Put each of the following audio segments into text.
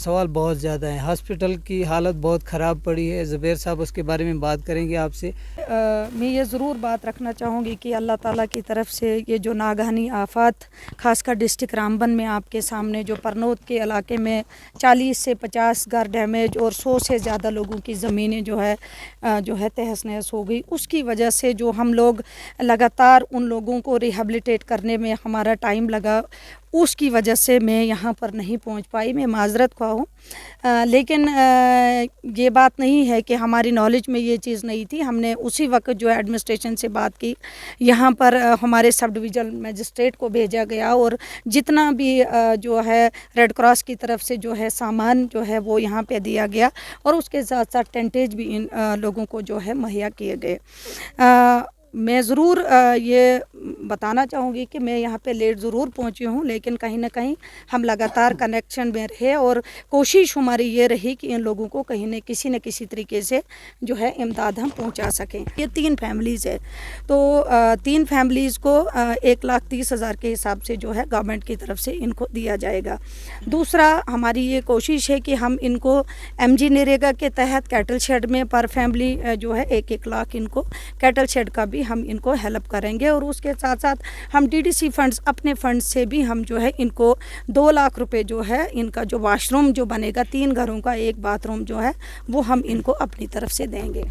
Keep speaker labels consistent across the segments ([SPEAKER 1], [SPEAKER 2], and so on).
[SPEAKER 1] सवाल बहुत ज़्यादा हैं। हॉस्पिटल की हालत बहुत ख़राब पड़ी है। ज़ुबैर साहब उसके बारे में बात करेंगे आपसे।
[SPEAKER 2] मैं ये ज़रूर बात रखना चाहूँगी कि अल्लाह ताला की तरफ से ये जो नागहानी आफत ख़ासकर डिस्ट्रिक्ट रामबन में आपके सामने जो परनौत के इलाके में 40 से 50 घर डैमेज और 100 से ज़्यादा लोगों की ज़मीनें जो है तहस नहस हो गई, उसकी वजह से जो हम लोग लगातार उन लोगों को रिहेबिलिटेट करने में हमारा टाइम लगा, उसकी वजह से मैं यहाँ पर नहीं पहुँच पाई। मैं माज़रत ख्वाह हूँ, लेकिन ये बात नहीं है कि हमारी नॉलेज में ये चीज़ नहीं थी। हमने उसी वक्त जो है एडमिनिस्ट्रेशन से बात की, यहाँ पर हमारे सब डिविजनल मजिस्ट्रेट को भेजा गया और जितना भी जो है रेड क्रॉस की तरफ से जो है सामान जो है वो यहाँ पे दिया गया और उसके साथ साथ टेंटेज भी इन लोगों को जो है मुहैया किए गए। मैं ज़रूर ये बताना चाहूँगी कि मैं यहाँ पे लेट ज़रूर पहुँची हूँ, लेकिन कहीं ना कहीं हम लगातार कनेक्शन में रहे और कोशिश हमारी ये रही कि इन लोगों को कहीं न किसी तरीके से जो है इमदाद हम पहुँचा सकें। ये 3 फैमिलीज़ है, तो 3 फैमिलीज़ को 1,30,000 के हिसाब से जो है गवर्नमेंट की तरफ से इनको दिया जाएगा। दूसरा, हमारी ये कोशिश है कि हम इनको MG नरेगा के तहत कैटल शेड में पर फैमिली जो है 1-1 लाख इनको कैटल शेड का भी हम इनको हेल्प करेंगे और उसके साथ साथ हम DDC फंड्स अपने फंड से भी हम जो है इनको 2 लाख रुपए जो है इनका जो वॉशरूम जो बनेगा 3 घरों का 1 बाथरूम जो है वो हम इनको अपनी तरफ से देंगे।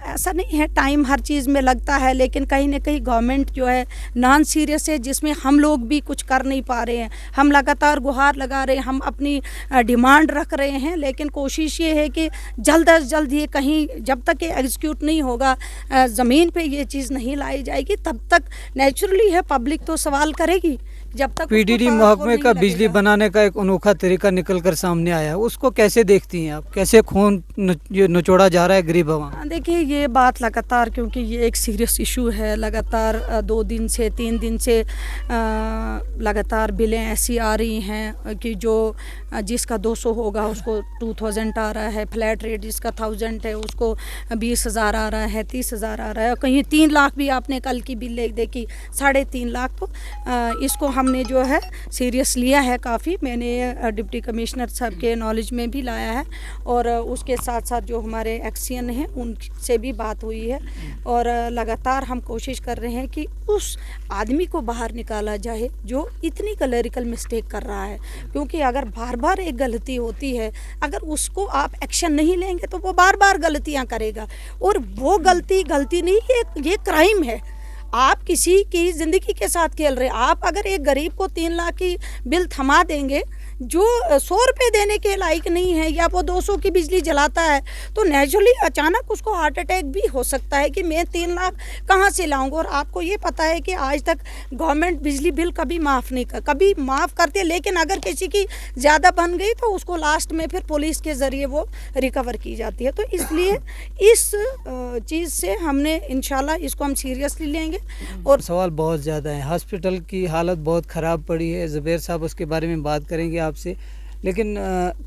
[SPEAKER 2] ऐसा नहीं है, टाइम हर चीज़ में लगता है, लेकिन कहीं ना कहीं गवर्नमेंट जो है नॉन सीरियस है, जिसमें हम लोग भी कुछ कर नहीं पा रहे हैं। हम लगातार गुहार लगा रहे हैं, हम अपनी डिमांड रख रहे हैं, लेकिन कोशिश ये है कि जल्द अज जल्द ये कहीं जब तक ये एग्जीक्यूट नहीं होगा, ज़मीन पे ये चीज़ नहीं लाई जाएगी, तब तक नेचुरली है पब्लिक तो सवाल करेगी। जब तक
[SPEAKER 1] PDD महकमे का बिजली बनाने का एक अनोखा तरीका निकल कर सामने आया है, उसको कैसे देखती हैं आप? कैसे खून निचोड़ा जा रहा है गरीब आवाम?
[SPEAKER 2] देखिए, ये बात लगातार, क्योंकि ये एक सीरियस इशू है, लगातार 2 दिन से 3 दिन से लगातार बिलें ऐसी आ रही हैं कि जो जिसका 200 होगा उसको 2000 आ रहा है, फ्लैट रेट जिसका 1000 है उसको 20,000 आ रहा है, 30,000 आ रहा है, कहीं 3 लाख भी आपने कल की बिल देखी, 3.5 लाख। तो इसको हमने जो है सीरियस लिया है काफ़ी। मैंने डिप्टी कमिश्नर साहब के नॉलेज में भी लाया है और उसके साथ साथ जो हमारे एक्सियन हैं उनसे भी बात हुई है और लगातार हम कोशिश कर रहे हैं कि उस आदमी को बाहर निकाला जाए जो इतनी क्लरिकल मिस्टेक कर रहा है, क्योंकि अगर बार बार एक गलती होती है, अगर उसको आप एक्शन नहीं लेंगे तो वो बार बार गलतियां करेगा और वो गलती नहीं, ये क्राइम है। आप किसी की ज़िंदगी के साथ खेल रहे हैं। आप अगर एक गरीब को 3 लाख की बिल थमा देंगे जो 100 रुपये देने के लायक नहीं है, या वो 200 की बिजली जलाता है, तो नेचुरली अचानक उसको हार्ट अटैक भी हो सकता है कि मैं 3 लाख कहाँ से लाऊंगा। और आपको ये पता है कि आज तक गवर्नमेंट बिजली बिल कभी माफ़ नहीं कभी माफ़ करती है, लेकिन अगर किसी की ज़्यादा बन गई तो उसको लास्ट में फिर पुलिस के ज़रिए वो रिकवर की जाती है। तो इसलिए इस चीज़ से हमने इंशाल्लाह इसको हम सीरियसली लेंगे। और
[SPEAKER 1] सवाल बहुत ज़्यादा है। हॉस्पिटल की हालत बहुत ख़राब पड़ी है। ज़ुबैर साहब उसके बारे में बात करेंगे आपसे, लेकिन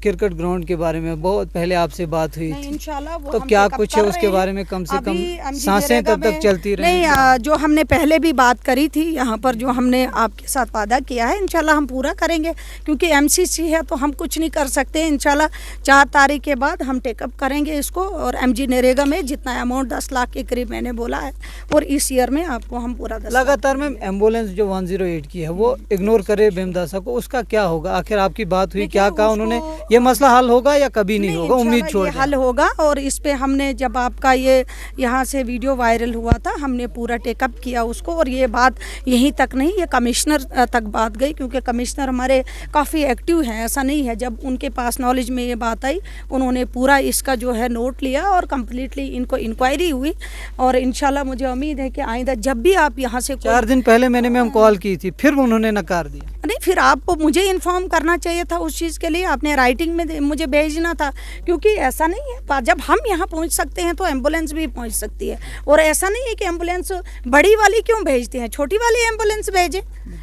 [SPEAKER 1] क्रिकेट ग्राउंड के बारे में बहुत पहले आपसे बात हुई थी, तो क्या कुछ है उसके बारे में? कम से कम सांसें तब तक चलती रही?
[SPEAKER 2] नहीं, जो हमने पहले भी बात करी थी यहाँ पर, जो हमने आपके साथ वादा किया है, इंशाल्लाह हम पूरा करेंगे, क्योंकि MCC है तो हम कुछ नहीं कर सकते। इंशाल्लाह 4 तारीख के बाद हम टेकअप करेंगे इसको और MG नरेगा में जितना अमाउंट 10 लाख के करीब मैंने बोला है, और इस ईयर में आपको हम पूरा
[SPEAKER 1] लगातार मैम एम्बुलेंस जो 108 की है वो इग्नोर करे बेमदासा को, उसका क्या होगा? आखिर आपकी बात हुई, क्या कहा उन्होंने? ये मसला हल होगा या कभी नहीं होगा? उम्मीद छोड़ दें।
[SPEAKER 2] हल होगा, और इस पे हमने जब आपका ये यहाँ से वीडियो वायरल हुआ था, हमने पूरा टेकअप किया उसको, और ये बात यहीं तक नहीं, ये कमिश्नर तक बात गई, क्योंकि कमिश्नर हमारे काफ़ी एक्टिव हैं। ऐसा नहीं है, जब उनके पास नॉलेज में ये बात आई उन्होंने पूरा इसका जो है नोट लिया और कम्प्लीटली इनको इंक्वायरी हुई, और इंशाल्लाह मुझे उम्मीद है कि आइंदा जब भी आप यहाँ से
[SPEAKER 1] 4 दिन पहले मैंने मैम कॉल की थी, फिर उन्होंने नकार दिया।
[SPEAKER 2] नहीं, फिर आपको मुझे इन्फॉर्म करना चाहिए था उस चीज़ के लिए, आपने राइटिंग में मुझे भेजना था, क्योंकि ऐसा नहीं है, जब हम यहाँ पहुँच सकते हैं तो एम्बुलेंस भी पहुँच सकती है। और ऐसा नहीं है कि एम्बुलेंस बड़ी वाली क्यों भेजते हैं, छोटी वाली एम्बुलेंस भेजें।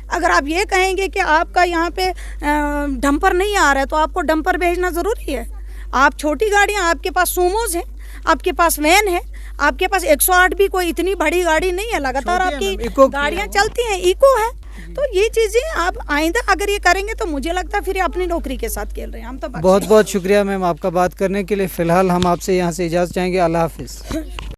[SPEAKER 2] अगर आप ये कहेंगे कि आपका यहाँ पे डंपर नहीं आ रहा है तो आपको डंपर भेजना ज़रूरी है। आप छोटी गाड़ियाँ, आपके पास सूमोज़ हैं, आपके पास वैन है, आपके पास 108 भी कोई इतनी बड़ी गाड़ी नहीं है, लगातार आपकी गाड़ियाँ चलती हैं, इको है, तो ये चीज़ें आप आइंदा अगर ये करेंगे तो मुझे लगता है फिर ये अपनी नौकरी के साथ खेल रहे हैं हम तो।
[SPEAKER 1] बहुत बहुत शुक्रिया मैम आपका बात करने के लिए। फ़िलहाल हम आपसे यहाँ से इजाज़त चाहेंगे। अल्लाह हाफिज़।